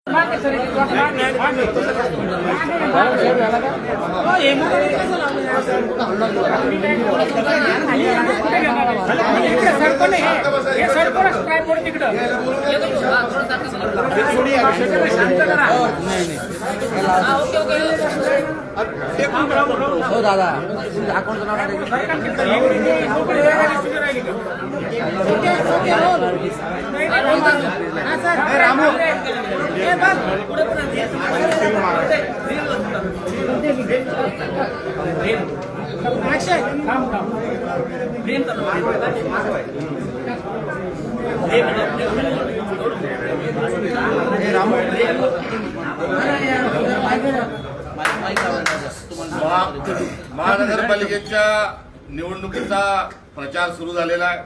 हो दादा अकाउंट महानगरपालिकेच्या निवडणुकीचा प्रचार सुरू झालेला आहे।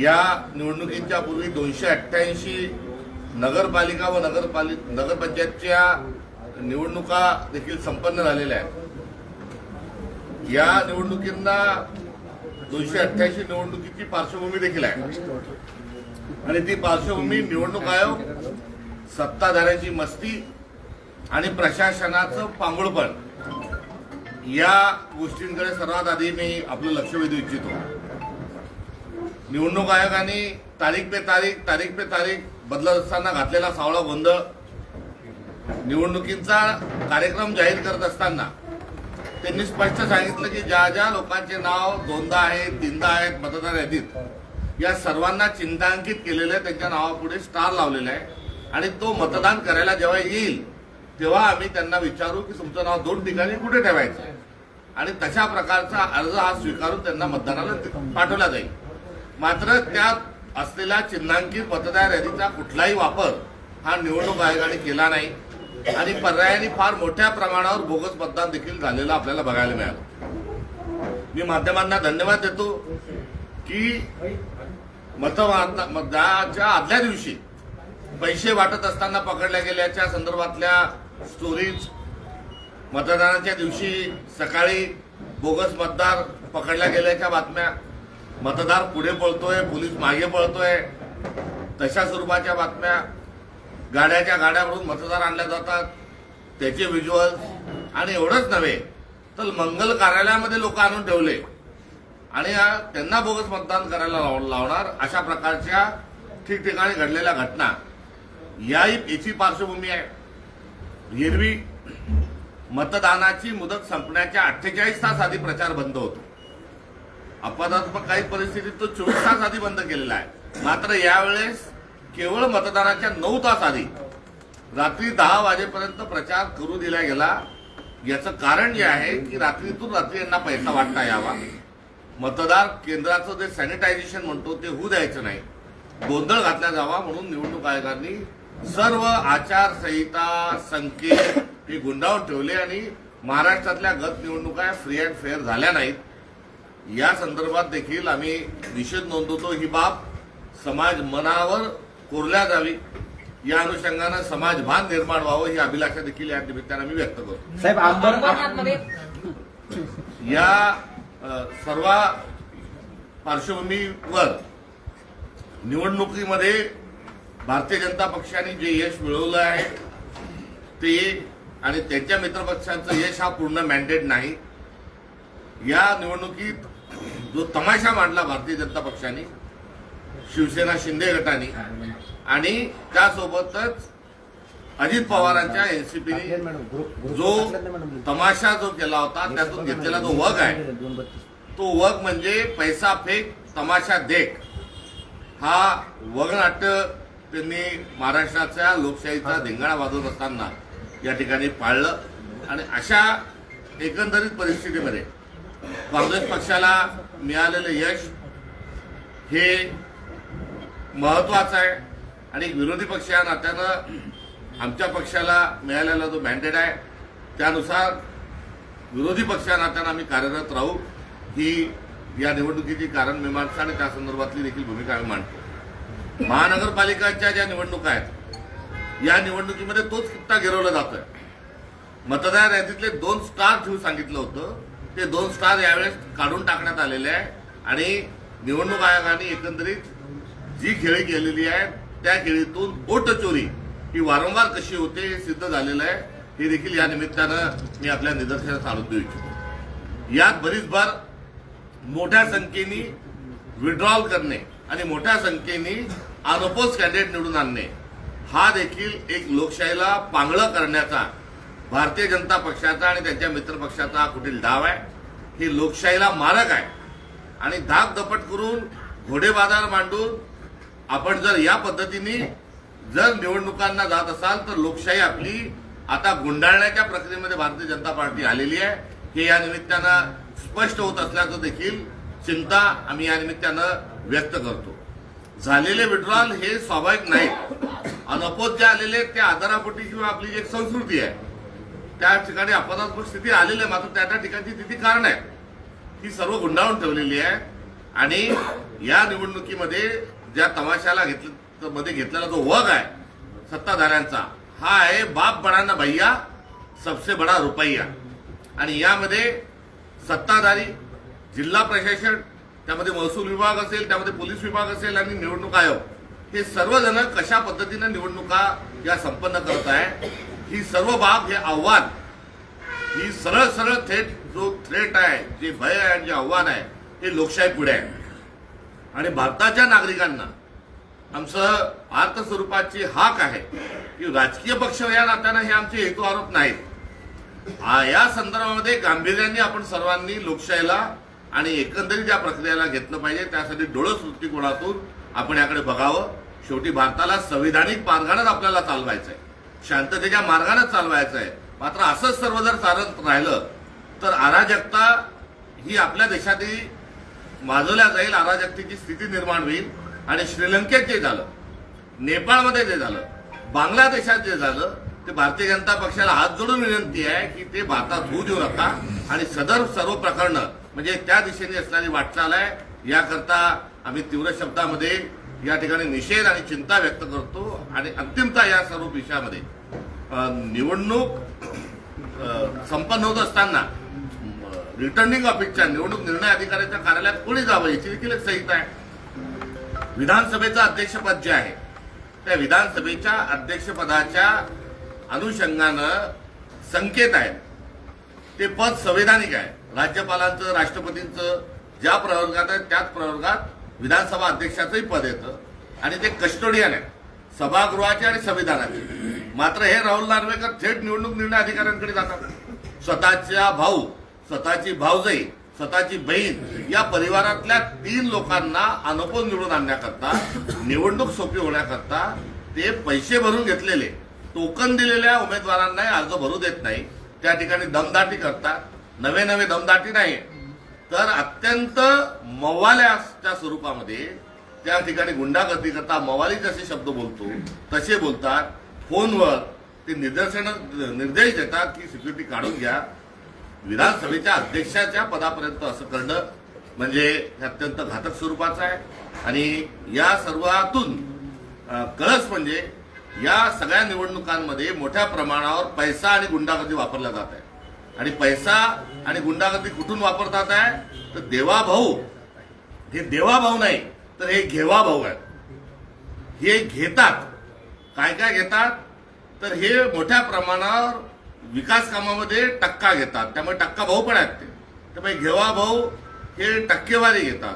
या निवडणुकीच्या पूर्वी 288 नगरपालिका व नगरपंचायतच्या निवडणुका देखील संपन्न झालेल्या आहेत। या निवडणुकींना 288 निवडणुकीची पार्श्वभूमी देखील आहे आणि ती पार्श्वभूमी निवडणूक आयोग, सत्ताधाऱ्यांची मस्ती आणि प्रशासनाचं पांगुळपण या गोष्टींकडे सर्वात आधी मी आपलं लक्ष वेधू इच्छितो। निवडणूक आयोगाने तारीख पे तारीख बदलत असताना घातलेला सावळा गोंधळ, निवडणुकीचा कार्यक्रम जाहीर करत असताना त्यांनी स्पष्ट सांगितलं की ज्या ज्या लोकांचे नाव दोनदा आहेत, तीनदा आहेत मतदार यादीत, या सर्वांना चिन्हांकित केलेलं आहे, त्यांच्या नावापुढे स्टार लावलेला आहे आणि तो मतदान करायला जेव्हा येईल तेव्हा आम्ही त्यांना विचारू की तुमचं नाव 2 ठिकाणी कुठे ठेवायचं आहे आणि तशा प्रकारचा अर्ज हा स्वीकारून त्यांना मतदानाला पाठवला जाईल। मात्र त्यात असलेल्या चिन्हांकित मतदार यादीचा कुठलाही वापर हा निवडणूक आयोगाने केला नाही आणि पर्यायाने फार मोठ्या प्रमाणावर बोगस मतदान देखील झालेलं आपल्याला बघायला मिळालं। मी माध्यमांना धन्यवाद देतो की मतदानाच्या आदल्या दिवशी पैसे वाटत असताना पकडल्या गेल्याच्या संदर्भातल्या स्टोरीज, मतदानाच्या दिवशी सकाळी बोगस मतदार पकडल्या गेल्याच्या बातम्या, मतदार पुढे पळतोय, पोलीस मागे पळतोय, तशा स्वरूपाच्या बातम्या, गाड्याच्या गाड्यावरून मतदार आणल्या जातात त्याचे व्हिज्युअल्स, आणि एवढंच नव्हे तर मंगल कार्यालयामध्ये लोक आणून ठेवले आणि त्यांना बोगस मतदान करायला लावणार अशा प्रकारच्या ठिकठिकाणी घडलेल्या घटना याची पार्श्वभूमी आहे। एरवी मतदानाची मुदत संपण्याच्या 48 तास आधी प्रचार बंद होतो। अपवादात्मक काही परिस्थितीत तो 24 तास आधी बंद केलेला आहे। मात्र यावेळेस केवळ मतदानाच्या 9 तास आधी रात्री 10 वाजेपर्यंत प्रचार करू दिला गेला। याचं कारण जे आहे की रात्रीतून रात्री यांना पैसा वाटता यावा, मतदार केंद्राचं जे सॅनिटायझेशन म्हणतो ते होऊ द्यायचं नाही, गोंधळ घातला जावा म्हणून निवडणूक आयोगाने सर्व आचारसंहिता संकेत हे गुंडाळून ठेवले आणि महाराष्ट्रातल्या गत निवडणुका फ्री अँड फेअर झाल्या नाहीत। या संदर्भात देखील आम्ही निषेध नोंदवतो। ही बाब समाज मनावर कोरल्या जावी, या अनुषंगानं समाजभान निर्माण व्हावं ही अभिलाषा देखील या निमित्तानं मी व्यक्त करतो। साहेब या सर्व पार्श्वभूमीवर निवडणुकीमध्ये भारतीय जनता पक्षाने जे यश मिळवलं आहे ते आणि त्यांच्या मित्रपक्षांचं यश हा पूर्ण मॅन्डेट नाही। या निवडणुकीत जो तमाशा मांडला भारतीय जनता पक्षाने, शिवसेना शिंदे गटाने आणि त्यासोबतच अजित पवारांच्या एनसीपीने जो तमाशा जो केला होता त्यातून घेतलेला जो वग आहे तो वग म्हणजे पैसा फेक तमाशा देख हा वगनाट्य त्यांनी महाराष्ट्राच्या लोकशाहीचा धिंगाणा वाजवत असताना या ठिकाणी पाळलं आणि अशा एकंदरीत परिस्थितीमध्ये काँग्रेस पक्षाला मिळालेलं यश हे महत्वाचं आहे आणि विरोधी पक्ष या नात्यानं आमच्या पक्षाला मिळालेला जो मॅन्डेट आहे त्यानुसार विरोधी पक्ष या नात्यानं आम्ही कार्यरत राहू ही या निवडणुकीची कारणमीमांसा आणि त्या संदर्भातली देखील भूमिका आम्ही मांडतो। महानगरपालिकांच्या ज्या निवडणुका आहेत या निवडणुकीमध्ये तोच किस्सा गिरवला जातोय। मतदार यादीतले 2 स्टार ठेवून सांगितलं होतं, ते 2 स्टार यावेळेस काढून टाकण्यात आलेले आहे आणि निवडणूक आयोगाने एकंदरीत जी खेळी केलेली आहे त्या खेळीतून वोट चोरी ही वारंवार कशी होते हे सिद्ध झालेलं आहे. हे देखील या निमित्तानं मी आपल्या निदर्शनास आणून देऊ इच्छितो. यात बरीच बार मोठ्या संख्येने विड्रॉल करणे आणि मोठ्या संख्येने अनअपोज कॅन्डिडेट निवडून आणणे हा देखील एक लोकशाहीला पांगळं करण्याचा भारतीय जनता पक्षाचा आणि त्यांच्या मित्रपक्षाचा हा कुठील डाव आहे. हे लोकशाहीला मारक आहे आणि धाकधपट करून घोडेबाजार मांडून आपण जर या पद्धतीने जर निवडणुकांना जात असाल तर लोकशाही आपली आता गुंडाळण्याच्या प्रक्रियेमध्ये भारतीय जनता पार्टी आलेली आहे. हे या निमित्तानं स्पष्ट होत असल्याचं देखील चिंता आम्ही या निमित्तानं व्यक्त करतो. झालेले विड्रॉल हे स्वाभाविक नाही. अनअपोज जे आलेले त्या आधारापोटी किंवा आपली जी एक संस्कृती आहे त्या ठिकाणी अपवादात्मक स्थिती आलेली आहे. मात्र त्या त्या ठिकाणची तिथे कारण आहे ही सर्व गुंडाळून ठेवलेली आहे. आणि या निवडणुकीमध्ये ज्या तमाशाला मध्ये घेतलेला जो वग आहे सत्ताधाऱ्यांचा हा आहे बाप बडा भैया सबसे बडा रुपया. आणि यामध्ये सत्ताधारी, जिल्हा प्रशासन, त्यामध्ये महसूल विभाग असेल, त्यामध्ये पोलीस विभाग असेल आणि निवडणूक आयोग हे सर्वजण कशा पद्धतीनं निवडणुका या संपन्न करत आहे ही सर्व बाब हे आव्हान ही सरळ सरळ थेट जो थ्रेट आहे, जे भय आहे, जे आव्हान आहे हे लोकशाही पुढे आहे. आणि भारताच्या नागरिकांना आमचं अर्थ स्वरूपाची हाक आहे की राजकीय पक्ष या नात्यानं हे आमचे हेतू आरोप नाहीत. या संदर्भामध्ये गांभीर्याने आपण सर्वांनी लोकशाहीला आणि एकंदरीत या प्रक्रियेला घेतलं पाहिजे. त्यासाठी डोळस दृष्टिकोनातून आपण याकडे बघावं. शेवटी भारताला संविधानिक मार्गानेच आपल्याला चालवायचंय, शांततेच्या मार्गानेच चालवायचं आहे. मात्र असंच सर्व जर चालत राहिलं तर अराजकता ही आपल्या देशातही माजवल्या जाईल. अराजकतेची स्थिती निर्माण होईल. आणि श्रीलंकेत जे झालं, नेपाळमध्ये जे झालं, बांगलादेशात जे झालं ते भारतीय जनता पक्षाला हात जोडून विनंती आहे की ते भारतात होऊ देऊ नका. आणि सदर सर्व प्रकरणं म्हणजे त्या दिशेने असणारी वाटचाल आहे. याकरता आम्ही तीव्र शब्दामध्ये या ठिकाणी निषेध आणि चिंता व्यक्त करतो. आणि अंतिमतः या सर्व विषयामध्ये निवडणूक संपन्न होत असताना रिटर्निंग ऑफिसच्या निवडणूक निर्णय अधिकाऱ्याच्या कार्यालयात कोणी जावं याची देखील एक संहिता आहे. विधानसभेचं अध्यक्षपद जे आहे त्या विधानसभेच्या अध्यक्षपदाच्या अनुषंगानं संकेत आहेत. ते पद संवैधानिक आहे. राज्यपालांचं, राष्ट्रपतींचं ज्या प्रवर्गात आहे त्याच प्रवर्गात विधानसभा अध्यक्षाचंही पद येतं. आणि ते कस्टोडियन आहे सभागृहाचे आणि संविधानाचे. मात्र हे राहुल नार्वेकर थेट निवडणूक निर्णय अधिकाऱ्यांकडे जातात. स्वतःचा भाऊ, स्वतःची भाऊजाई, स्वतःची बहीण या परिवारातल्या 3 लोकांना अनअपोज निवडून आणण्याकरता, निवडणूक सोपी होण्याकरता ते पैसे भरून घेतलेले टोकन दिलेल्या उमेदवारांना अर्ज भरू देत नाही. त्या ठिकाणी दमदाटी करतात. नवे दमदाटी नाही तर अत्यंत मवाल्याच्या स्वरूपामध्ये त्या ठिकाणी गुंडागर्दी करता मवाली जसे शब्द बोलतो तसे बोलतात. फोनवर ते निर्देश देतात की सिक्युरिटी काढून घ्या. विधानसभेच्या अध्यक्षाच्या पदापर्यंत असं करणं म्हणजे अत्यंत घातक स्वरूपाचं आहे. आणि या सर्वातून कळस म्हणजे या सगळ्या निवडणुकांमध्ये मोठ्या प्रमाणावर पैसा आणि गुंडागर्दी वापरला जात आहे. आणि पैसा आणि गुंडागर्दी कुठून वापरतात आहे तर देवाभाऊ, हे देवाभाऊ नाही तर हे घेवाभाऊ आहेत. हे घेतात. काय काय घेतात तर हे मोठ्या प्रमाणावर विकास कामामध्ये टक्का घेतात. त्यामुळे टक्का भाऊ पण आहेत ते. त्यामुळे घेवाभाऊ हे टक्केवारी घेतात.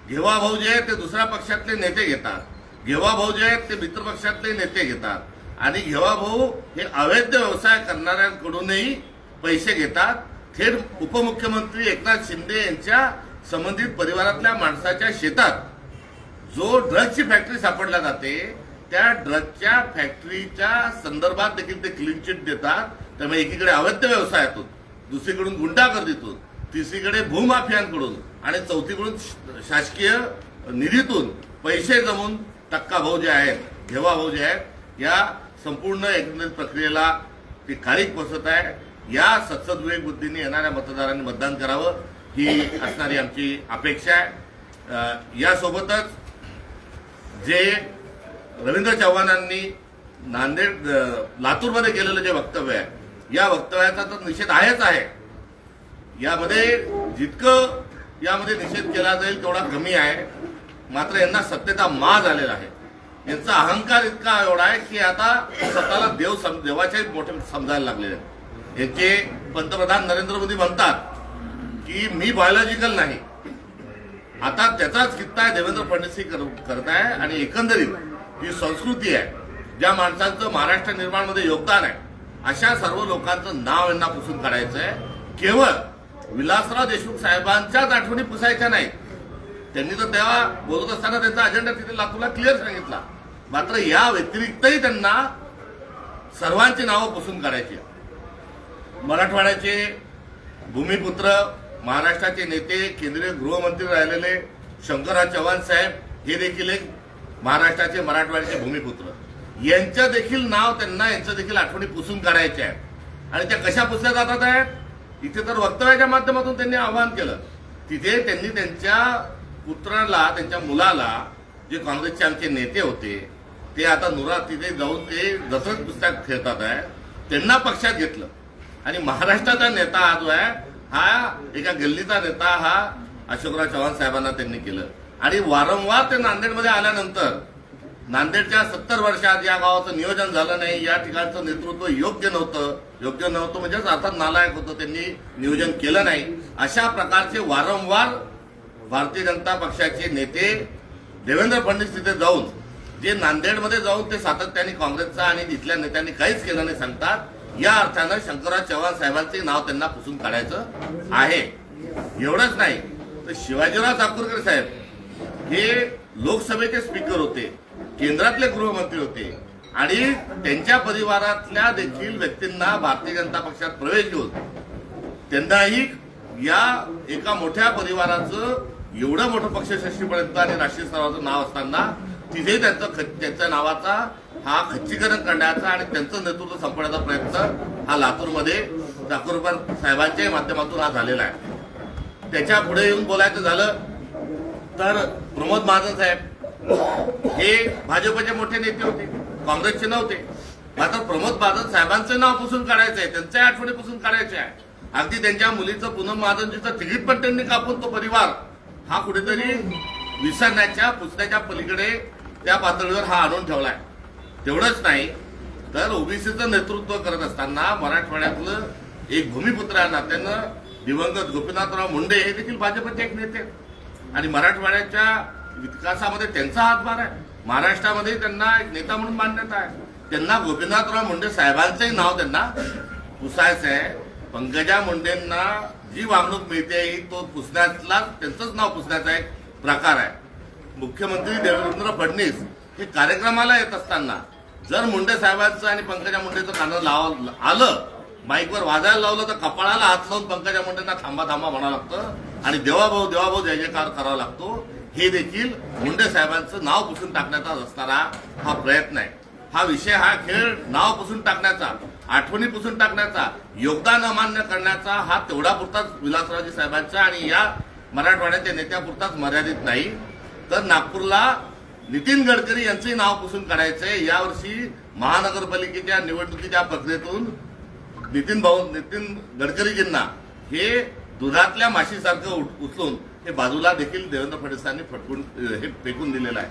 घेवाभाऊ जे आहेत ते दुसऱ्या पक्षातले नेते घेतात. घेवाभाऊ जे आहेत ते मित्र पक्षातले नेते घेतात. आणि घेवाभाऊ हे अवैध व्यवसाय करणाऱ्यांकडूनही पैसे घेतात. थेट उपमुख्यमंत्री एकनाथ शिंदे यांच्या संबंधित परिवारातल्या माणसाच्या शेतात जो ड्रग्जची फॅक्टरी सापडल्या जाते त्या ड्रग्जच्या फॅक्टरीच्या संदर्भात देखील ते क्लीन चिट देतात. त्यामुळे एकीकडे अवैध व्यवसायातून, दुसरीकडून गुंडागर्दीतून, तिसरीकडे भूमाफियांकडून आणि चौथीकडून शासकीय निधीतून पैसे जमून टक्का भाऊ जे आहेत, घेवा भाऊ जे आहेत, या संपूर्ण एकंदरीत प्रक्रियेला ती खारीक बसत आहे. या सत्सद्विवेक बुद्धीने येणाऱ्या मतदारांनी मतदान करावं ही असणारी आमची अपेक्षा आहे. यासोबतच जे रवींद्र चव्हाणांनी नांदेड लातूरमध्ये केलेलं जे वक्तव्य आहे या वक्तव्याचा तर निषेध आहेच आहे. यामध्ये जितकं यामध्ये निषेध केला जाईल तेवढा कमी आहे. मात्र यांना सत्तेचा माज आलेला आहे. यांचा अहंकार इतका एवढा आहे की आता स्वतःला देवाचे मोठे समजायला लागलेले आहेत. याचे पंतप्रधान नरेंद्र मोदी म्हणतात की मी बायोलॉजिकल नाही. आता त्याचाच किस्सा आहे देवेंद्र फडणवीस करत आहे. आणि एकंदरीत ही संस्कृती आहे, ज्या माणसांचं महाराष्ट्र निर्माणमध्ये योगदान आहे, अशा सर्व लोकांचं नाव यांना पुसून काढायचं आहे. केवळ विलासराव देशमुख साहेबांच्याच आठवणी पुसायच्या नाहीत. त्यांनी तर तेव्हा बोलत असताना त्यांचा अजेंडा तिथे लातूरला क्लिअर सांगितला. मात्र या व्यतिरिक्तही त्यांना सर्वांची नावं पुसून काढायची. मराठवाड्याचे भूमिपुत्र, महाराष्ट्राचे नेते, केंद्रीय गृहमंत्री राहिलेले शंकरराव चव्हाण साहेब हे देखील एक महाराष्ट्राचे मराठवाड्याचे भूमिपुत्र. यांचं देखील नाव त्यांना, यांचं देखील आठवणी पुसून काढायच्या आहेत. आणि त्या कशा पुसल्या जातात आहेत? इथे तर वक्तव्याच्या माध्यमातून त्यांनी आवाहन केलं. तिथे त्यांनी त्यांच्या पुत्राला, त्यांच्या मुलाला, जे काँग्रेसचे आमचे नेते होते ते आता नुरा तिथे जाऊन ते दसरथ पुस्तक खेळतात आहे, त्यांना पक्षात घेतलं. आणि महाराष्ट्राचा नेता हा जो आहे, हा एका गल्लीचा नेता हा अशोकराव चव्हाण साहेबांना त्यांनी केलं. आणि वारंवार ते नांदेडमध्ये आल्यानंतर नांदेडच्या 70 वर्षात या गावाचं नियोजन झालं नाही, या ठिकाणचं नेतृत्व योग्य नव्हतं म्हणजे अर्थात नालायक होतं, त्यांनी नियोजन केलं नाही. अशा प्रकारचे वारंवार भारतीय जनता पक्षाचे नेते देवेंद्र फडणवीस तिथे जाऊन, जे नांदेडमध्ये जाऊन ते सातत्याने काँग्रेसचा आणि तिथल्या नेत्यांनी काहीच केलं नाही सांगतात. या अर्थानं शंकरराव चव्हाण साहेबांचे नाव त्यांना पुसून काढायचं आहे. एवढंच नाही तर शिवाजीराव ठाकूरकर साहेब हे लोकसभेचे स्पीकर होते, केंद्रातले गृहमंत्री होते आणि त्यांच्या परिवारातल्या देखील व्यक्तींना भारतीय जनता पक्षात प्रवेश देऊन त्यांनाही या एका मोठ्या परिवाराचं एवढं मोठं पक्षश्रेष्ठीपर्यंत आणि राष्ट्रीय स्तरावरचं नाव असताना तिथे त्यांच्या नावाचा हा खच्चीकरण करण्याचा आणि त्यांचं नेतृत्व संपवण्याचा प्रयत्न हा लातूरमध्ये ठाकूरकर साहेबांच्या माध्यमातून हा झालेला आहे. त्याच्या पुढे येऊन बोलायचं झालं तर प्रमोद महाजन साहेब हे भाजपचे मोठे नेते होते, काँग्रेसचे नव्हते. मात्र प्रमोद महाजन साहेबांचं नाव पुसून काढायचं आहे, त्यांच्या आठवणी पुसून काढायचे आहे. अगदी त्यांच्या मुलीचं पूनम महाजनजीचं तिकीट पण त्यांनी कापून तो परिवार हा कुठेतरी विसरण्याच्या, पुसण्याच्या पलीकडे त्या पातळीवर हा आणून ठेवलाय. तेवढंच नाही तर ओबीसीचं नेतृत्व करत असताना मराठवाड्यातलं एक भूमिपुत्र आहे नात्यानं दिवंगत गोपीनाथराव मुंडे हे देखील भाजपचे एक नेते आणि मराठवाड्याच्या विकासामध्ये त्यांचा हातभार आहे. महाराष्ट्रामध्ये त्यांना एक नेता म्हणून मान्यता आहे. त्यांना गोपीनाथराव मुंडे साहेबांचंही नाव त्यांना पुसायचं आहे. पंकजा मुंडेंना जी वागणूक मिळते तो पुसण्यातला त्यांचंच नाव पुसण्याचा एक प्रकार आहे. मुख्यमंत्री देवेंद्र फडणवीस हे कार्यक्रमाला येत असताना जर मुंडे साहेबांचं आणि पंकजा मुंडेचं गाणं आलं, माईकवर वाजायला लावलं तर कपाळाला हात लावून पंकजा मुंडेंना थांबा थांबा म्हणावं लागतं आणि देवाभाऊ देवाभाऊ जय जयकार करावा लागतो. हे देखील मुंडे साहेबांचं नाव पुसून टाकण्याचा असणारा हा प्रयत्न आहे. हा विषय, हा खेळ नाव पुसून टाकण्याचा, आठवणी पुसून टाकण्याचा, योगदान अमान्य करण्याचा हा तेवढा पुरताच विलासरावजी साहेबांचा आणि या मराठवाड्याच्या नेत्यापुरताच मर्यादित नाही तर नागपूरला नितीन गडकरी यांचंही नाव पुसून काढायचंय. यावर्षी महानगरपालिकेच्या निवडणुकीच्या प्रक्रियेतून नितीन गडकरीजींना हे दुधातल्या माशीसारखं उचलून हे बाजूला देखील देवेंद्र फडणवीसांनी हे फेकून दिलेला आहे.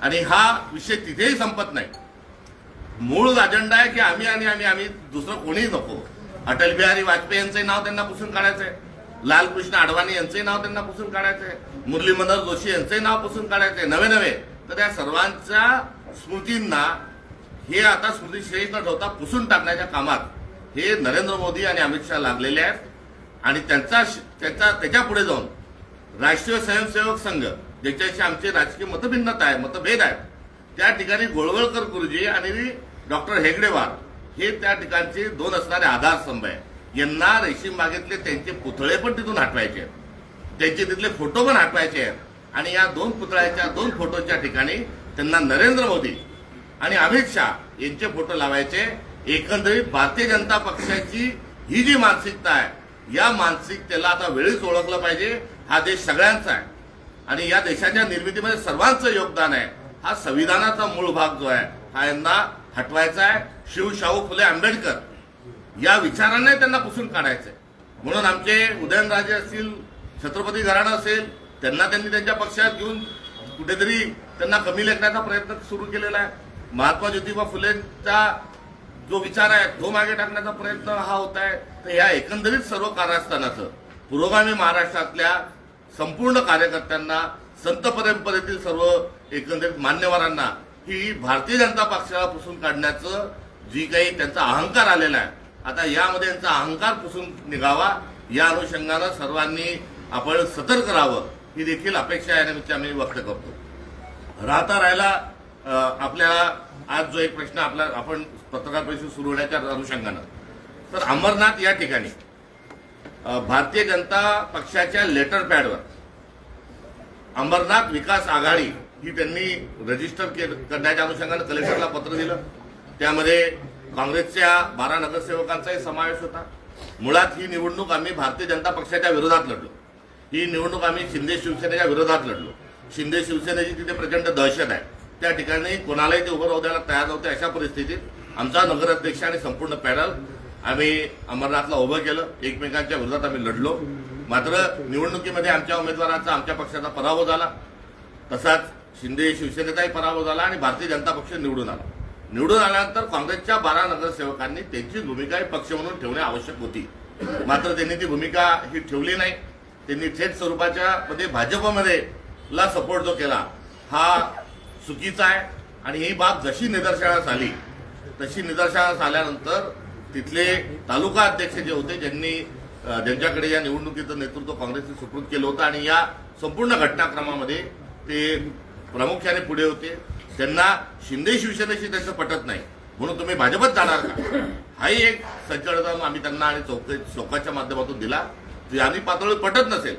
आणि हा विषय तिथेही संपत नाही. मूळ अजेंडा आहे की आम्ही दुसरं कोणीही नको. अटल बिहारी वाजपेयी यांचंही नाव त्यांना पुसून काढायचंय, लालकृष्ण अडवाणी यांचंही नाव त्यांना पुसून काढायचंय, मुरली मनोहर जोशी यांचंही नाव पुसून काढायचंय. नवे तर या सर्वांच्या स्मृतींना हे आता स्मृतिश्रेयी न ठेवता पुसून टाकण्याच्या कामात हे नरेंद्र मोदी आणि अमित शहा लागलेले आहेत. आणि त्याच्या पुढे जाऊन राष्ट्रीय स्वयंसेवक संघ, ज्याच्याशी आमचे राजकीय मतभेद आहेत, त्या ठिकाणी गोळवळकर गुरुजी आणि डॉक्टर हेगडेवार हे त्या ठिकाणचे दोन असणारे आधारस्तंभ आहे. यांना रेशीम बागेतले त्यांचे पुतळे पण तिथून हटवायचे आहेत, त्यांचे तिथले फोटो पण हटवायचे आहेत. आणि या दोन फोटोच्या ठिकाणी त्यांना नरेंद्र मोदी आणि अमित शहा यांचे फोटो लावायचे. एकंदरीत भारतीय जनता पक्षाची ही जी मानसिकता आहे, या मानसिकतेला आता वेळीच ओळखलं पाहिजे. हा देश सगळ्यांचा आहे आणि या देशाच्या निर्मितीमध्ये सर्वांचं योगदान आहे. हा संविधानाचा मूळ भाग जो आहे हा यांना हटवायचा आहे. शाहू फुले आंबेडकर या विचाराने त्यांना पुसून काढायचंय. म्हणून आमचे उदयनराजे असतील, छत्रपती घराणं असेल, त्यांना त्यांनी त्यांच्या पक्षात घेऊन कुठेतरी त्यांना कमी लेखण्याचा प्रयत्न सुरू केलेला आहे. महात्मा ज्योतिबा फुलेंचा जो विचार आहे तो मागे टाकण्याचा प्रयत्न हा होत आहे. तर या एकंदरीत सर्व कारस्थानाचं पुरोगामी महाराष्ट्रातल्या संपूर्ण कार्यकर्त्यांना, संत परंपरेतील सर्व एकंदरीत मान्यवरांना ही भारतीय जनता पक्षाला पुसून काढण्याचं जी काही त्यांचा अहंकार आलेला आहे, आता यामध्ये यांचा अहंकार पुसून निघावा या अनुषंगानं सर्वांनी आपण सतर्क राहावं ही देखील अपेक्षा यानिमित्त आम्ही व्यक्त करतो. राहिला आपल्याला आज जो एक प्रश्न आपण पत्रकार परिषद सुरू होण्याच्या अनुषंगानं, तर अमरनाथ या ठिकाणी भारतीय जनता पक्षाच्या लेटर पॅडवर अमरनाथ विकास आघाडी ही त्यांनी रजिस्टर करण्याच्या अनुषंगानं कलेक्टरला पत्र दिलं. त्यामध्ये काँग्रेसच्या 12 नगरसेवकांचाही समावेश होता. मुळात ही निवडणूक आम्ही भारतीय जनता पक्षाच्या विरोधात लढलो. ही निवडणूक आम्ही शिंदे शिवसेनेच्या विरोधात लढलो. शिंदे शिवसेनेची तिथे प्रचंड दहशत आहे. त्या ठिकाणी कोणालाही ते उभं राहू द्यायला तयार नव्हते. अशा परिस्थितीत आमचा नगराध्यक्ष आणि संपूर्ण पॅनल आम्ही अमरनाथला उभं केलं. एकमेकांच्या विरोधात आम्ही लढलो. मात्र निवडणुकीमध्ये आमच्या उमेदवाराचा, आमच्या पक्षाचा पराभव झाला. तसाच शिंदे शिवसेनेचाही पराभव झाला आणि भारतीय जनता पक्ष निवडून आला. निवडून आल्यानंतर काँग्रेसच्या 12 नगरसेवकांनी त्यांची भूमिका ही पक्ष म्हणून ठेवणे आवश्यक होती. मात्र त्यांनी ती भूमिका ही ठेवली नाही. त्यांनी थेट स्वरूपाच्या मध्ये भाजपमध्ये ला सपोर्ट जो केला हा चुकीचा आहे. आणि ही बाब जशी निदर्शनास आली तशी निदर्शनास आल्यानंतर तिथले तालुका अध्यक्ष जे होते, ज्यांच्याकडे या निवडणुकीचं नेतृत्व काँग्रेसने सुपूर्द केलं होतं आणि या संपूर्ण घटनाक्रमामध्ये ते प्रामुख्याने पुढे होते, त्यांना शिंदे शिवसेनेशी त्यांचं पटत नाही म्हणून तुम्ही भाजपत जाणार का, हाही एक संचलन आम्ही त्यांना आणि चौकाच्या माध्यमातून दिला. आणि पातळीवर पटत नसेल,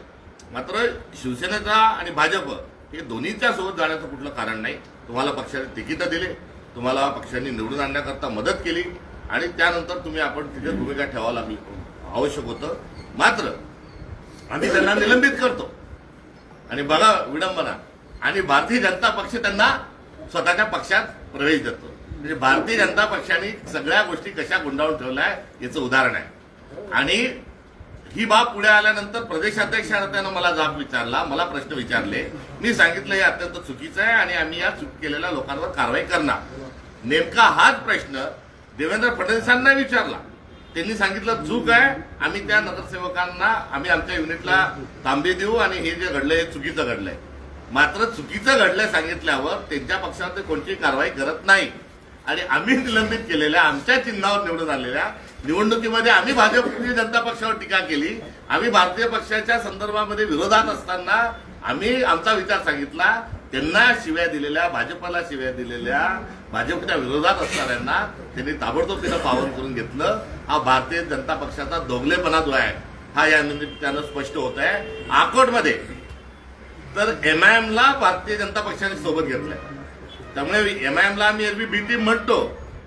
मात्र शिवसेनेचा आणि भाजप हे दोन्हीच्या सोबत जाण्याचं कुठलं कारण नाही. तुम्हाला पक्षाने तिकीटं दिले, तुम्हाला पक्षाने निवडून आणण्याकरता मदत केली आणि त्यानंतर तुम्ही आपण तिथे भूमिका ठेवायला आवश्यक होतं. मात्र आम्ही त्यांना निलंबित करतो आणि बघा विडंबना, आणि भारतीय जनता पक्ष त्यांना स्वतःच्या पक्षात प्रवेश देतो. म्हणजे भारतीय जनता पक्षाने सगळ्या गोष्टी कशा गुंडाळून ठेवल्या याचं उदाहरण आहे. आणि ही बाब पुढे आल्यानंतर प्रदेशाध्यक्षानं त्यानं मला जाब विचारला, मला प्रश्न विचारले. मी सांगितलं हे अत्यंत चुकीचं आहे आणि आम्ही या चूक केलेल्या लोकांवर कारवाई करणार. नेमका हाच प्रश्न देवेंद्र फडणवीसांना विचारला. त्यांनी सांगितलं चूक आहे, आम्ही त्या नगरसेवकांना आम्ही आमच्या युनिटला तांबे देऊ आणि हे जे घडलंय हे चुकीचं घडलंय. मात्र चुकीचं घडलंय सांगितल्यावर त्यांच्या पक्षात कोणतीही कारवाई करत नाही. आणि आम्ही निलंबित केलेल्या, आमच्या चिन्हावर निवडून आलेल्या निवडणुकीमध्ये आम्ही भारतीय जनता पक्षावर टीका केली. आम्ही भारतीय पक्षाच्या संदर्भामध्ये विरोधात असताना आम्ही आमचा विचार सांगितला. त्यांना शिव्या दिलेल्या, भाजपला शिव्या दिलेल्या, भाजपच्या विरोधात असणाऱ्यांना त्यांनी ताबडतोब तिथं पावन करून घेतलं. हा भारतीय जनता पक्षाचा दोगलेपणा जो आहे हा या निमित्तानं स्पष्ट होत आहे. अकोटमध्ये तर MIM-ला भारतीय जनता पक्षाने सोबत घेतलंय. त्यामुळे MIM-ला आम्ही एरवी बी टीम म्हणतो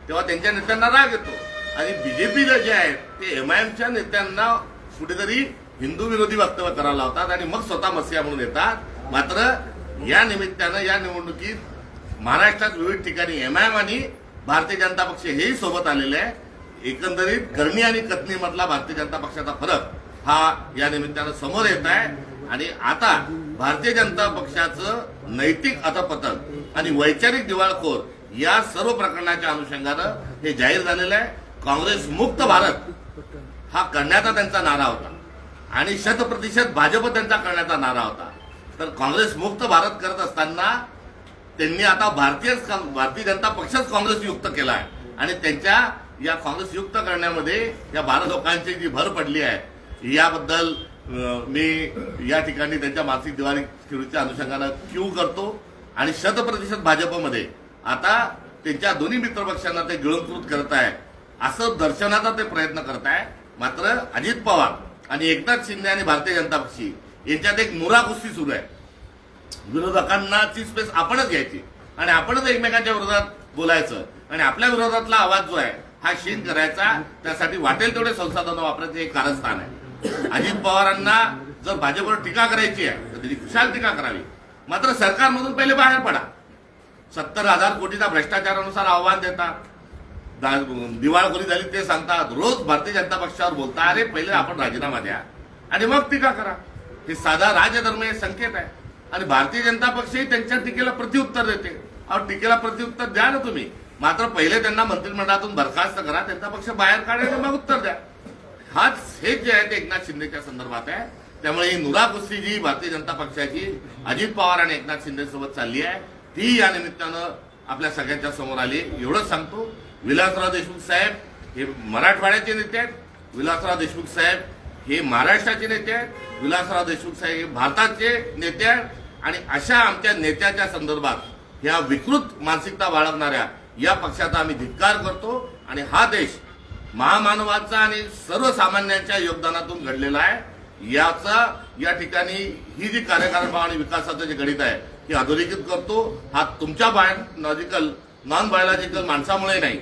तेव्हा त्यांच्या नेत्यांना राग येतो आणि बीजेपीला जे आहेत ते MIM-च्या नेत्यांना कुठेतरी हिंदू विरोधी वक्तव्य करायला लावतात आणि मग स्वतः मसिया म्हणून येतात. मात्र या निमित्तानं या निवडणुकीत महाराष्ट्रात विविध ठिकाणी MIM आणि भारतीय जनता पक्ष हेही सोबत आलेले आहे. एकंदरीत करणी आणि कथनी मधला भारतीय जनता पक्षाचा फरक हा या निमित्तानं समोर येत आहे. आणि आता भारतीय जनता पक्षाचं नैतिक अधपतन आणि वैचारिक दिवाळखोर या सर्व प्रकरणाच्या अनुषंगानं हे जाहीर झालेलं आहे. काँग्रेस मुक्त भारत हा करण्याचा त्यांचा नारा होता आणि 100% भाजप त्यांचा करण्याचा नारा होता. तर काँग्रेस मुक्त भारत करत असताना त्यांनी आता भारतीय जनता पक्षच काँग्रेस युक्त केला आहे आणि त्यांच्या या काँग्रेस युक्त करण्यामध्ये या 12 लोकांची जी भर पडली आहे याबद्दल मी या ठिकाणी त्यांच्या मानसिक दिवाळखोरीच्या अनुषंगानं क्यू करतो. आणि 100% भाजपमध्ये आता त्यांच्या दोन्ही मित्रपक्षांना ते गिळंकृत करत आहे असं दर्शनाचा ते प्रयत्न करत आहे. मात्र अजित पवार आणि एकनाथ शिंदे आणि भारतीय जनता पक्ष यांच्यात एक मुरा कुस्ती सुरू आहे. विरोधकांना ची स्पेस आपणच घ्यायची आणि आपणच एकमेकांच्या विरोधात बोलायचं आणि आपल्या विरोधातला आवाज जो आहे हा क्षीण करायचा. त्यासाठी वाटेल तेवढे संसाधनं वापरायचे एक कारस्थान आहे. अजित पवारांना जर भाजपवर टीका करायची आहे तर त्याची खुशाल टीका करावी. मात्र सरकारमधून पहिले बाहेर पडा. 70,000 कोटीचा भ्रष्टाचारानुसार आव्हान देतात, दिवाळखोरी झाली ते सांगतात, रोज भारतीय जनता पक्षावर बोलता. अरे पहिले आपण राजीनामा द्या आणि मग टीका करा. हे साधा राजधर्म हे संकेत आहे. आणि भारतीय जनता पक्षही त्यांच्या टीकेला प्रत्युत्तर देते. अहो, टीकेला प्रत्युत्तर द्या ना तुम्ही, मात्र पहिले त्यांना मंत्रिमंडळातून बरखास्त करा, त्यांचा पक्ष बाहेर काढा आणि मग उत्तर द्या. हेच जे आहे ते एकनाथ शिंदेच्या संदर्भात आहे. त्यामुळे ही नुरा कुस्ती जी भारतीय जनता पक्षाची अजित पवार आणि एकनाथ शिंदे सोबत चालली आहे ती या निमित्तानं आपल्या सगळ्यांच्या समोर आली. एवढंच सांगतो, विलासराव देशमुख साहेब हे मराठवाड्याचे नेते आहेत, विलासराव देशमुख साहेब हे महाराष्ट्राचे नेते आहेत, विलासराव देशमुख साहेब हे भारताचे नेते आहेत. आणि अशा आमच्या नेत्याच्या संदर्भात ह्या विकृत मानसिकता बाळगणाऱ्या या पक्षाचा आम्ही धिक्कार करतो. आणि हा देश महामानवाचा आणि सर्वसामान्यांच्या योगदानातून घडलेला आहे. याचा या ठिकाणी ही जी कार्यकारभार आणि विकासाचं जे गणित आहे हे अधोरेखित करतो. हा तुमच्या बायोलॉजिकल नॉन बायोलॉजिकल माणसामुळे नाही,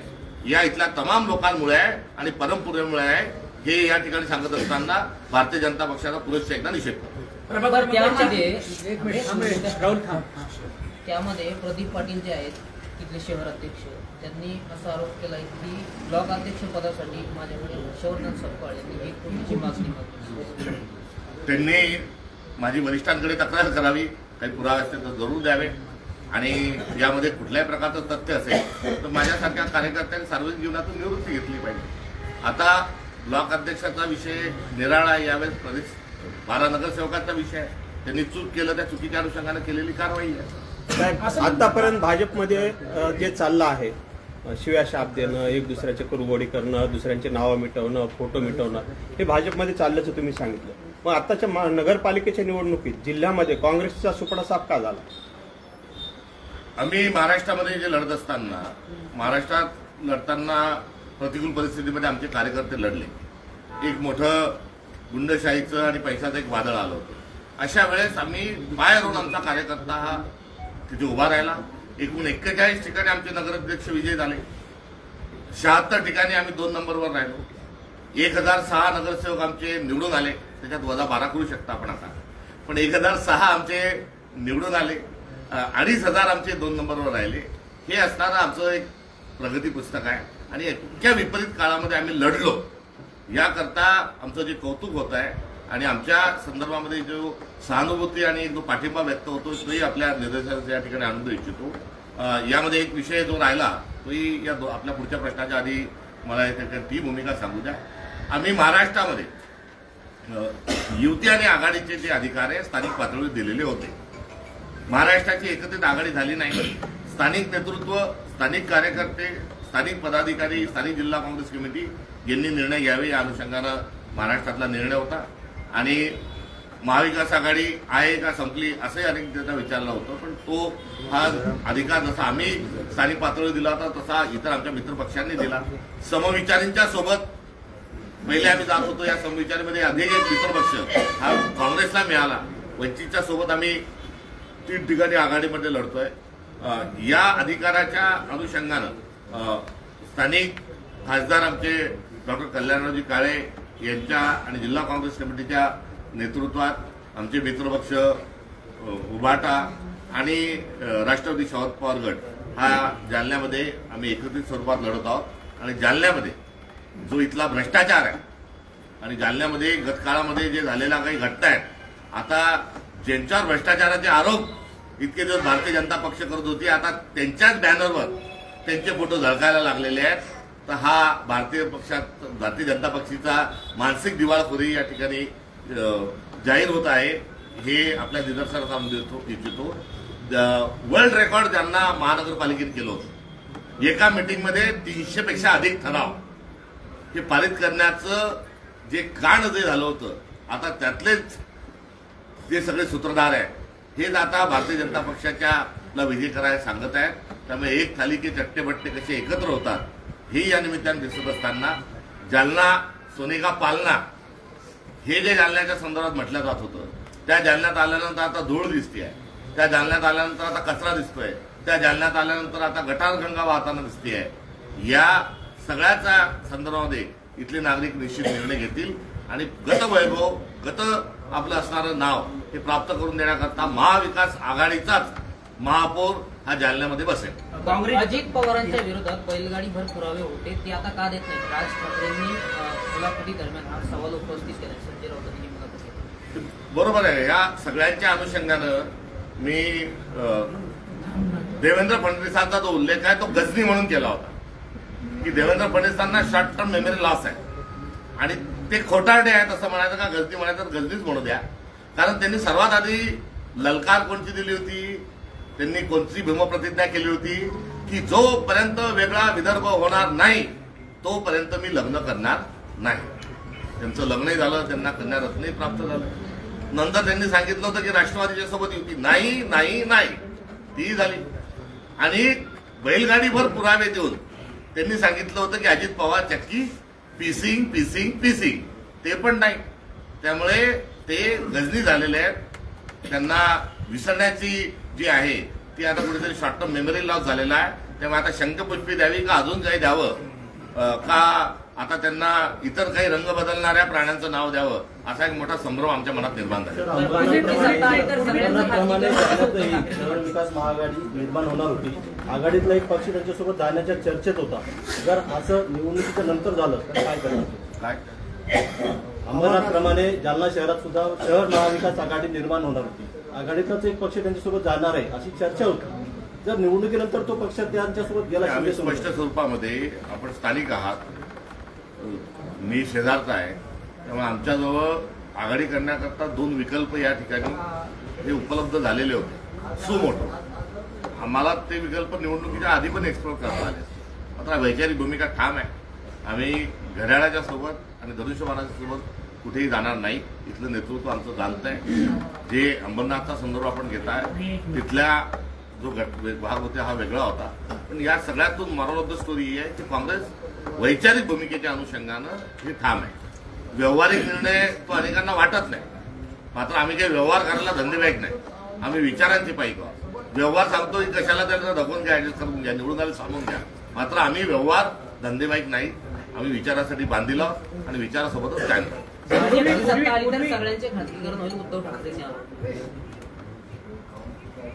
या इथल्या तमाम लोकांमुळे आहे आणि परमपुरेमुळे आहे. हे या ठिकाणी सांगत असताना भारतीय जनता पक्षाचा पुरुष एकदा निषेध करतो. त्यामध्ये प्रदीप पाटील जे आहेत तिथले शहर अध्यक्ष, त्यांनी असा आरोप केला की ब्लॉक अध्यक्ष पदासाठी माझ्याकडे शवर्धन सपकाळ यांनी 1 कोटीची मागणी मागितली. त्यांनी माझी वरिष्ठांकडे तक्रार करावी, काही पुरावे असतील तर जरूर द्यावे. आणि यामध्ये कुठल्याही प्रकारचं तथ्य असेल तर माझ्यासारख्या कार्यकर्त्यांनी सार्वजनिक जीवनातून निवृत्ती घेतली पाहिजे. आता ब्लॉक अध्यक्षाचा विषय निराळा, यावेळेस प्रदेश 12 नगरसेवकांचा विषय आहे. त्यांनी चूक केलं, त्या चुकीच्या अनुषंगाने केलेली कारवाई आहे. आतापर्यंत भाजपमध्ये जे चाललं आहे, शिव्या शाप देणं, एक दुसऱ्याचे कुरघोडी करणं, दुसऱ्यांचे नावं मिटवणं, फोटो मिटवणं, हे भाजपमध्ये चालल्याचं तुम्ही सांगितलं. मग आताच्या नगरपालिकेच्या निवडणुकीत जिल्ह्यामध्ये काँग्रेसचा सुपडा साफ का झाला? आम्ही महाराष्ट्रामध्ये जे लढत असताना, महाराष्ट्रात लढताना प्रतिकूल परिस्थितीमध्ये आमचे कार्यकर्ते लढले. एक मोठं गुंडशाहीचं आणि पैशाचं एक वादळ आलं होतं. अशा वेळेस आम्ही बाहेरून आमचा कार्यकर्ता हा तिथे उभा राहिला. एकूण 41 ठिकाणी आमचे नगराध्यक्ष विजयी झाले. 76 ठिकाणी आम्ही 2 नंबरवर राहिलो. 1006 नगरसेवक आमचे निवडून आले. त्याच्यात वजा 12 करू शकता आपण आता, पण 1006 आमचे निवडून आले. 2500 आमचे 2 नंबरवर राहिले. हे असताना आमचं एक प्रगती पुस्तक आहे. आणि इतक्या विपरीत काळामध्ये आम्ही लढलो, याकरता आमचं जे कौतुक होत आहे आणि आमच्या संदर्भामध्ये जो सहानुभूती आणि जो पाठिंबा व्यक्त होतो तोही आपल्या निदर्शनास या ठिकाणी आणून इच्छितो. यामध्ये एक विषय जो राहिला तोही आपल्या पुढच्या प्रश्नाच्या आधी मला ती भूमिका सांगू द्या. आम्ही महाराष्ट्रामध्ये युती आणि आघाडीचे जे अधिकार आहे स्थानिक पातळीवर दिलेले होते. महाराष्ट्राची एकत्रित आघाडी झाली नाही. स्थानिक नेतृत्व, स्थानिक कार्यकर्ते, स्थानिक पदाधिकारी, स्थानिक जिल्हा काँग्रेस कमिटी यांनी निर्णय घ्यावे या अनुषंगानं महाराष्ट्रातला निर्णय होता. आणि महाविकास आघाडी आहे का संपली असंही अनेक त्यांना विचारलं होतं. पण तो हा अधिकार जसा आम्ही स्थानिक पातळीवर दिला होता तसा इतर आमच्या मित्रपक्षांनी दिला. समविचारींच्या सोबत पहिले आम्ही जात होतो. या समविचारीमध्ये अधिक एक मित्रपक्ष हा काँग्रेसला मिळाला. वंचितच्या सोबत आम्ही 3 ठिकाणी आघाडीमध्ये लढतोय. या अधिकाराच्या अनुषंगानं स्थानिक खासदार आमचे डॉक्टर कल्याणरावजी काळे यांच्या आणि जिल्हा काँग्रेस कमिटीच्या नेतृत्वात आमचे मित्रपक्ष उभाटा आणि राष्ट्रवादी शरद पवार गट हा जालन्यामध्ये आम्ही एकत्रित स्वरूपात लढत आहोत. आणि जालन्यामध्ये जो इथला भ्रष्टाचार आहे आणि जालन्यामध्ये गतकाळामध्ये जे झालेल्या काही घटना आहेत, आता ज्यांच्यावर भ्रष्टाचाराचे आरोप इतके दिवस भारतीय जनता पक्ष करत होती, आता त्यांच्याच बॅनरवर त्यांचे फोटो झळकायला लागलेले आहेत. तर हा भारतीय जनता पक्षाचा मानसिक दिवाळखोरी या ठिकाणी जाहीर होत आहे. हे आपल्या निदर्शनास आणून इच्छितो. वर्ल्ड रेकॉर्ड ज्यांना महानगरपालिकेत केलं होतं, एका मीटिंगमध्ये 300 पेक्षा अधिक ठराव हे पारित करण्याचं जे कारण जे झालं होतं, आता त्यातलेच जे सगळे सूत्रधार आहेत हेच आता भारतीय जनता पक्षाच्या विजय करायला सांगत आहेत. त्यामुळे एक थाली के चट्टे बट्टे कसे एकत्र होतात हे या निमित्ताने दिसत असताना जालना सोनेगा पालना हे जे जालन्याच्या संदर्भात म्हटलं जात होतं, त्या जालन्यात आल्यानंतर आता धूळ दिसते आहे. त्या जालन्यात आल्यानंतर आता कचरा दिसतोय. त्या जालन्यात आल्यानंतर आता गटारगंगा वाहताना दिसते आहे. या सगळ्याच्या संदर्भामध्ये इथले नागरिक निश्चित निर्णय घेतील आणि गतवैभव, आपलं असणारं नाव हे प्राप्त करून देण्याकरता महाविकास आघाडीचाच महापौर हा जालन्यामध्ये बसेल. काँग्रेस अजित पवारांच्या विरोधात बैलगाडी भर पुरावे होते, ते आता का देत नाही? राज ठाकरेंनी मुलाखती दरम्यान हा सवाल उपस्थित केला. संजय राऊतांनी मुलाखत. बरोबर आहे. या सगळ्यांच्या अनुषंगानं मी देवेंद्र फडणवीसांचा जो उल्लेख आहे तो गजनी म्हणून केला होता की देवेंद्र फडणवीसांना शॉर्ट टर्म मेमरी लॉस आहे आणि ते खोटारडे आहेत असं म्हणायचं का गजनी म्हणायचं तर गजनीच म्हणू द्या. कारण त्यांनी सर्वात आधी ललकार कोणती दिली होती, त्यांनी कोणती भीमप्रतिज्ञा केली होती की जोपर्यंत वेगळा विदर्भ होणार नाही तोपर्यंत मी लग्न करणार नाही. त्यांचं लग्नही झालं, त्यांना कन्यारत्नही प्राप्त झालं. नंतर त्यांनी सांगितलं होतं की राष्ट्रवादीच्या सोबत युती नाही नाही नाही, ती झाली. आणि बैलगाडीभर पुरावे देऊन त्यांनी सांगितलं होतं की अजित पवार चक्की पीसिंग पीसिंग पीसिंग, ते पण नाही. त्यामुळे ते गजनी झालेले आहेत. त्यांना विसरण्याची जी आहे ती आता कुठेतरी शॉर्ट टर्म मेमरी लॉस झालेला आहे. त्यामुळे आता शंखपुष्पी द्यावी का अजून काही द्यावं का आता त्यांना इतर काही रंग बदलणाऱ्या प्राण्यांचं नाव द्यावं असा एक मोठा संभ्रम आमच्या मनात निर्माण झाला. शहर विकास महाआघाडी निर्माण होणार होती, आघाडीतला एक पक्ष त्यांच्यासोबत जाण्याच्या चर्चेत होता. जर असं निवडणुकीच्या नंतर झालं तर काय करणार? काय अंबरनाथप्रमाणे जालना शहरात सुद्धा शहर महाविकास आघाडी निर्माण होणार होती, आघाडीतलाच एक पक्ष त्यांच्यासोबत जाणार आहे अशी चर्चा होती. जर निवडणुकीनंतर तो पक्ष त्यांच्यासोबत गेला, आम्ही स्पष्ट स्वरूपामध्ये आपण स्थानिक आहात, मी शेजारचा आहे, त्यामुळे आमच्याजवळ आघाडी करण्याकरता 2 विकल्प या ठिकाणी हे उपलब्ध झालेले होते सुमोठो. आम्हाला ते विकल्प निवडणुकीच्या आधी पण एक्सप्लोर करता आले. मात्र वैचारिक भूमिका ठाम आहे. आम्ही घड्याळाच्या सोबत आणि धनुष्यबाणाच्या सोबत कुठेही जाणार नाही. इथलं नेतृत्व आमचं जाणत आहे. जे अंबरनाथचा संदर्भ आपण घेताय तिथल्या जो भाग होता हा वेगळा होता. पण या सगळ्यातून मॉरल ऑफ द स्टोरी ही आहे की काँग्रेस वैचारिक भूमिकेच्या अनुषंगानं हे ठाम आहे. व्यावहारिक निर्णय तो अनेकांना वाटत नाही. मात्र आम्ही काही व्यवहार करायला धंदेवाईक नाही, आम्ही विचारांची पाहिजे आहोत. व्यवहार सांगतो की कशाला त्याला धकून घ्या, ऍडजस्ट करून घ्या, निवडून आले सांगून घ्या. मात्र आम्ही व्यवहार धंदेवाईक नाही, आम्ही विचारासाठी बांधील आहोत आणि विचारासोबतच स्टँड करतो. सगळ्यांचे खासगीकरण होईल उद्धव ठाकरेंनी आरोप.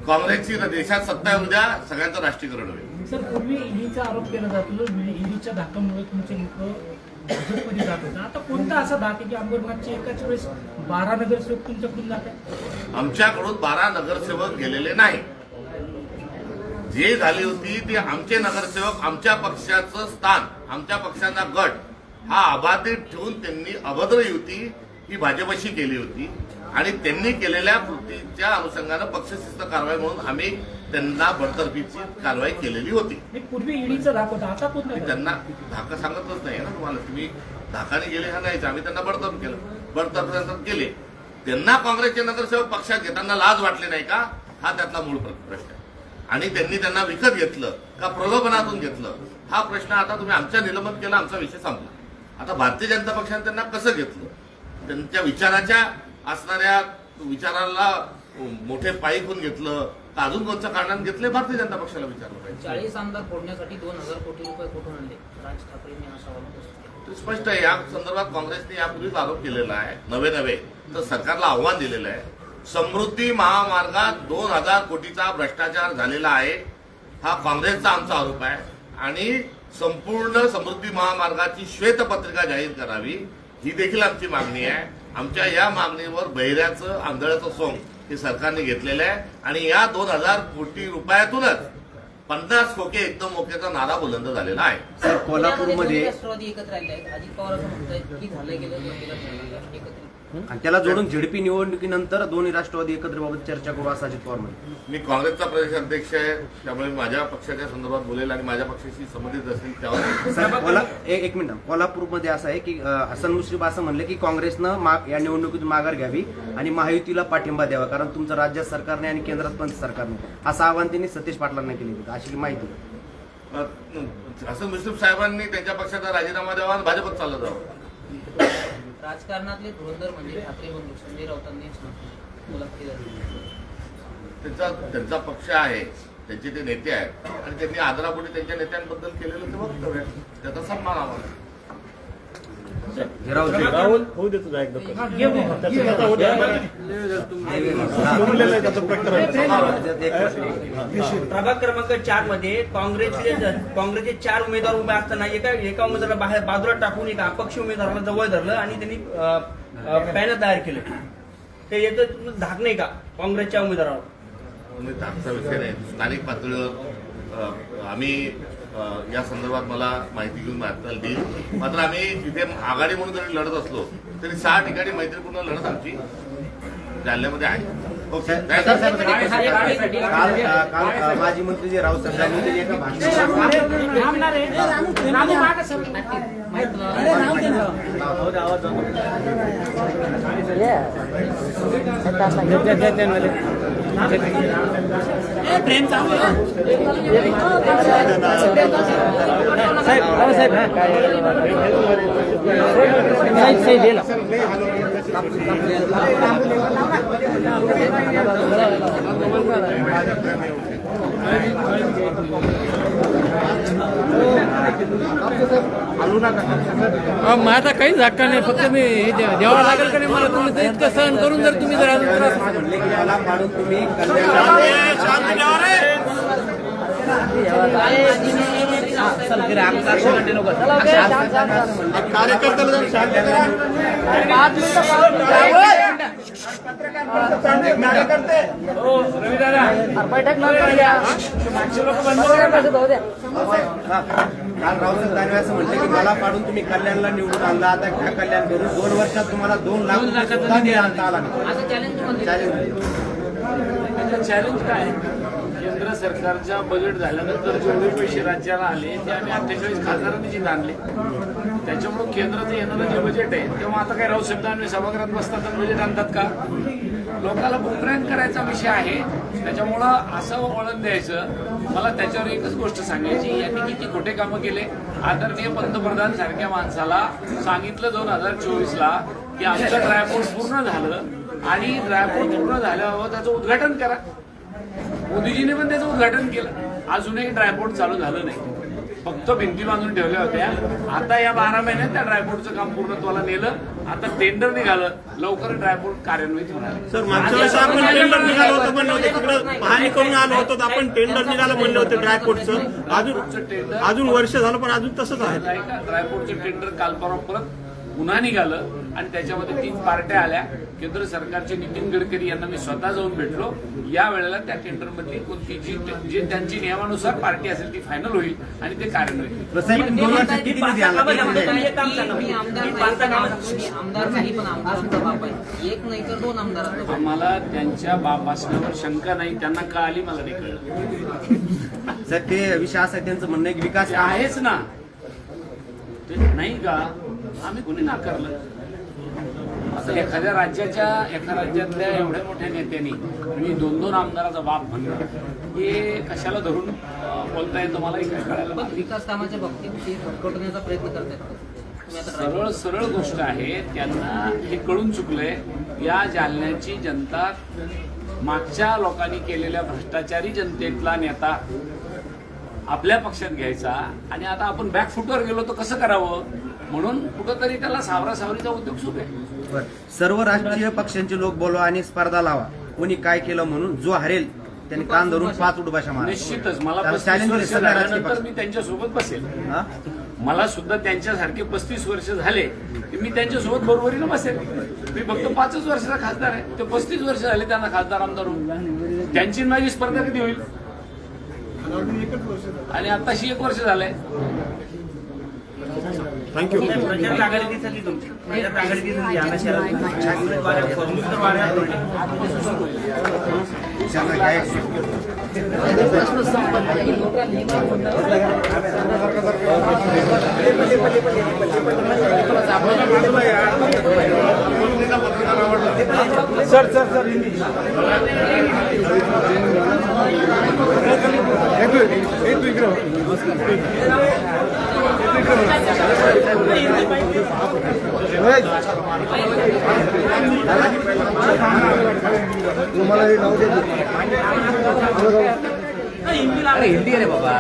काँग्रेसची देशात सत्ता येऊ द्या, सगळ्यांचं राष्ट्रीयकरण होईल. सर, पूर्वी ईडीचा आरोप केला जातो, ईडीच्या धाकामुळे तुमचे लोक भाजपमध्ये जात होते. आता कोणता असा धाक आहे की अंबरनाथचे एकाच वेळेस 12 नगरसेवक तुमच्याकडून जात आहेत? आमच्याकडून 12 नगरसेवक गेलेले नाही. जे झाली होती ती आमचे नगरसेवक, आमच्या पक्षाचं स्थान, आमच्या पक्षाचा गट हा अबाधित ठेवून त्यांनी अभद्र युती ही भाजपशी केली होती आणि त्यांनी केलेल्या कृतीच्या अनुषंगानं पक्षशिस्त कारवाई म्हणून आम्ही त्यांना बडतर्फीची कारवाई केलेली होती. पूर्वी ईडीचा धाक होता, आता कोणता? त्यांना धाका सांगतच नाही ना तुम्हाला. तुम्ही धाकाने गेले सांगायचं, आम्ही त्यांना बडतर्फ केलं, बडतर्फ केले. त्यांना काँग्रेसचे नगरसेवक पक्षात घेताना लाज वाटली नाही का, हा त्यातला मूळ प्रश्न आहे. आणि त्यांनी त्यांना विकत घेतलं का प्रलोभनातून घेतलं, हा प्रश्न आता तुम्ही आमच्या निलंबन केला, आमचा विषय संपला. आता भारतीय जनता पक्षाने त्यांना कसं घेतलं, त्यांच्या विचाराच्या असणाऱ्या विचाराला मोठे पायी कोण घेतलं का अजून कोणत्या कारणाने घेतले, भारतीय जनता पक्षाला विचारलं पाहिजे. 40 आमदार फोडण्यासाठी 2000 कोटी रुपये कुठून आणले राज ठाकरेंनी असा आरोप ते स्पष्ट आहे. या संदर्भात काँग्रेसने यापूर्वीच आरोप केलेला आहे. नवे तर सरकारला आव्हान दिलेलं आहे. समृद्धी महामार्गात 2000 कोटीचा भ्रष्टाचार झालेला आहे, हा काँग्रेसचा आमचा आरोप आहे. आणि संपूर्ण समृद्धी महामार्गाची श्वेतपत्रिका जाहीर करावी ही देखील आमची मागणी आहे. आमच्या या मागणीवर बहिऱ्याचं आंधळ्याचं सोंग हे सरकारने घेतलेलं आहे आणि या 2000 कोटी रुपयातूनच 50 खोके एकदम मोकेचा नारा बुलंद झालेला आहे. सर, कोल्हापूरमध्ये राष्ट्रवादी एकत्र आले आहेत. अजित पवार असं म्हणतात की झालं गेलं एकत्र. आणि त्याला जोडून झेडपी निवडणुकीनंतर दोन्ही राष्ट्रवादी एकत्रबाबत चर्चा करू असं अजित पवार म्हणाले. मी काँग्रेसचा प्रदेश अध्यक्ष आहे, त्यामुळे माझ्या पक्षाच्या संदर्भात बोलेल आणि माझ्या पक्षाशी संबंधित असेल त्यावर. सर, एक मिनिट. कोल्हापूरमध्ये असं आहे की हसन मुश्रीफ असं म्हणले की काँग्रेसनं या निवडणुकीतून माघार घ्यावी आणि महायुतीला पाठिंबा द्यावा, कारण तुमचं राज्य सरकारने आणि केंद्रात पण सरकारने, असं आवाहन त्यांनी सतीश पाटलांना केले होते, अशी माहिती. हसन मुश्रीफ साहेबांनी त्यांच्या पक्षाचा राजीनामा द्यावा आणि भाजपत चाललं जावं. राजकारणातले धुरंधर म्हणजे ठाकरे बंधू संजय राऊतांनीच मुलाखती झाली. त्यांचा पक्ष आहे, त्यांचे ते नेते आहेत आणि त्यांनी आदरापोटी त्यांच्या नेत्यांबद्दल केलेलं ते वक्तव्य आहे, त्याचा सन्मान आम्हाला. राहुल होऊ दे तुझा एकदा. प्रभाग क्रमांक 4 मध्ये काँग्रेसचे 4 उमेदवार उभे असताना एका उमेदवाराला बाहेर बाजूला टाकून एका अपक्ष उमेदवाराला जवळ धरलं आणि त्यांनी पॅनल तयार केलं. ते याचं धाक नाही का काँग्रेसच्या उमेदवारावर? म्हणजे आजचा विषय नाही. स्थानिक पातळीवर आम्ही या संदर्भात मला माहिती घेऊन आपल्याला देईल. मात्र आम्ही तिथे आघाडी म्हणून जरी लढत असलो तरी 6 ठिकाणी मैत्रीपूर्ण लढत आमची जालन्यामध्ये आहे. ओके. काल माजी मंत्री जे रावसाहेब दानवे यांनी एका भाषणात माझा काहीच हक्का नाही, फक्त मी हे द्यावं लागेल का नाही मला. तुम्ही तर इतकं सहन करून जर तुम्ही जर अजून त्रास म्हणले की याला पाडून तुम्ही कल्याण कार्यकर्त्याला शांत करा. काल रावसाहेब दानवे असं म्हटलं की मला पाडून तुम्ही कल्याणला निवडून आणला, आता घ्या कल्याण करून 2 वर्षात तुम्हाला 2 लाख सुद्धा आणता आला नाही. असं चॅलेंज तुम्हाला चॅलेंज चॅलेंज काय? केंद्र सरकारच्या बजेट झाल्यानंतर जेवढे पैसे राज्याला आले ते आम्ही 48 खासदारांनी निधीत आणले. त्याच्यामुळे केंद्राचं येणारं जे बजेट आहे तेव्हा आता काय रावसाहेब दानवे सभागृहात बसतात आणि बजेट आणतात का? लोकांना बुमरॅंग करायचा विषय आहे. त्याच्यामुळं असं वळण द्यायचं. मला त्याच्यावर एकच गोष्ट सांगायची, यांनी किती खोटे कामं केले. आदरणीय पंतप्रधान सारख्या माणसाला सांगितलं 2024ला की आमचं ड्रायपोर्ट पूर्ण झालं आणि ड्रायपोर्ट पूर्ण झाल्यावर त्याचं उद्घाटन करा. मोदीजीने पण त्याचं उद्घाटन केलं. अजूनही ड्रायपोर्ट चालू झालं नाही, फक्त भिंती बांधून ठेवल्या होत्या. आता या 12 महिन्यात त्या ड्रायपोर्टचं काम पूर्णत्वाला नेलं. आता टेंडर निघालं, लवकर ड्रायपोर्ट कार्यान्वित होणार. सर, मागच्या वेळेस आपण टेंडर निघालं होतं म्हणलं होतं, तिकडे पाहणी करून आलो होतो तर आपण टेंडर निघालं म्हणलं होतं ड्रायपोर्टचं. अजून वर्ष झालं पण अजून तसंच आहे. ड्रायपोर्टचं टेंडर काल परवा परत पुन्हा निघालं आणि त्याच्यामध्ये 3 पार्ट्या आल्या. केंद्र सरकारचे नितीन गडकरी यांना मी स्वतः जाऊन भेटलो. या वेळेला त्या टेंडरमधली कोणती जी त्यांची नियमानुसार पार्टी असेल ती फायनल होईल आणि ते कार्यान्वित होईल. साहेब 2 वर्षात किती निधी आणला? मी आमदार नाही, पण आमदारांचा बाप आहे. एक नाही तर 2 आमदारांचा. आम्हाला त्यांच्या बाप असण्यावर शंका नाही. त्यांना का आली मला नाही कळलं. सर, ते विषय असा आहे, त्यांचं म्हणणं आहे की विकास ते आहेच ना, ते नाही का? आम्ही कोणी नाकारलं? आता एका राज्यातल्या एवढ्या मोठ्या नेत्यांनी मी 2-2 आमदाराचा बाप म्हणलं, हे कशाला धरून बोलता येतं मलाही काय कळायला. पण विकास कामाच्या बाबतीत ते भरकटण्याचा प्रयत्न करतात. सरळ गोष्ट आहे. त्यांना हे कळून चुकलंय. या जालन्याची जनता मागच्या लोकांनी केलेल्या भ्रष्टाचारी जनतेतला नेता आपल्या पक्षात घ्यायचा आणि आता आपण बॅकफुटवर गेलो तर कसं करावं म्हणून कुठंतरी त्याला सावरासावरीचा उद्योग सुरू आहे. सर्व राजकीय पक्षांचे लोक बोलवा आणि स्पर्धा लावा, कोणी काय केलं म्हणून जो हरेल त्यांनी कान धरून 5 उठबाशा मारा. निश्चितच मला त्याला 35 challenge वर्ष दिलं सगळ्या राजकीय झाल्यानंतर पक्ष. मी त्यांच्यासोबत बसेल. हा? मला सुद्धा त्यांच्यासारखे 35 वर्ष झाले की मी त्यांच्यासोबत बरोबरीनं बसेल. मी फक्त 5च वर्षाचा खासदार आहे. ते 35 वर्ष झाले त्यांना खासदार आमदार होऊन. त्यांची माझी स्पर्धा कधी होईल? आणि आताशी 1 वर्ष झालंय. थँक्यू. प्रचार आघाडीसाठी तुमची प्रचार आघाडीसाठी जालना शहरात फॉर्म्युलर वाऱ्या सर हिंदी रे बाबा.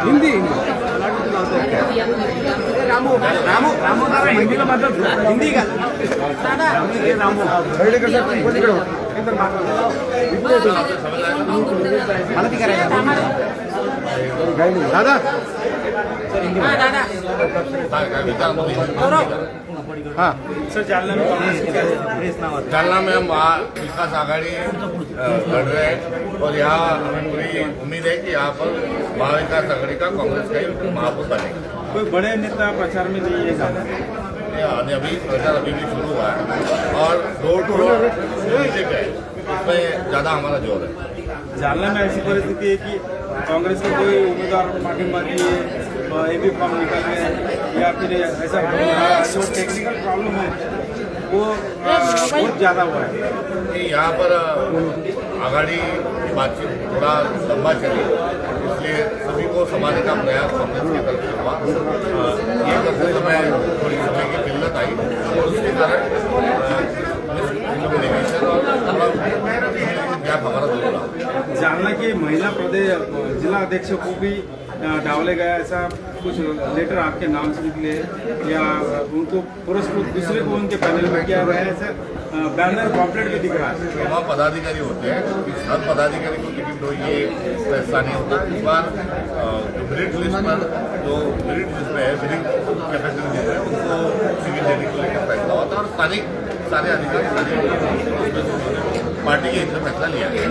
हिंदी जालना में विकास आघाड़ी लड़ रहे हैं और यहाँ हमें पूरी उम्मीद है कि यहाँ पर महाविकास आघाड़ी का कांग्रेस का ही महापौर बनेगा। कोई बड़े नेता प्रचार में नहीं है ज्यादा। अभी प्रचार अभी भी शुरू हुआ है और डोर टू डोर विजिट है, इसमें ज्यादा हमारा जोर है। जालना में ऐसी परिस्थिति है कि कांग्रेस के कोई उम्मीदवार पार्टी है एबी फॉर्म निकल गए या फिर ऐसा जो टेक्निकल प्रॉब्लम है वो बहुत ज्यादा हुआ है कि यहाँ पर आघाड़ी की बातचीत थोड़ा लंबा चली, इसलिए सभी को संभालने का प्रयास कांग्रेस की तरफ से हुआ। ये करते समय थोड़ी समय की किल्लत आई और उसके कारण कम्युनिकेशन और थोड़ा गैप हमारा दूर रहा। जालना के महिला प्रदेश जिला अध्यक्ष को भी डाले गया, ऐसा कुछ लेटर आपके नाम से निकले या उनको पुरस्कृत दूसरे को उनके पैनल में किया गया है, ऐसा बैनर पॉम्पलेट भी दिख रहा है। वहाँ पदाधिकारी होते हैं, हर पदाधिकारी को टिकट दो ये फैसला नहीं होता। इस बार मेरिट लिस्ट पर जो मेरिट लिस्ट में है, मेरिट कैपेसिटी है, उनको टिकट देने को लेकर फैसला होता है और स्थानिक सारे अधिकारी पार्टी के हित में फैसला लिया गया।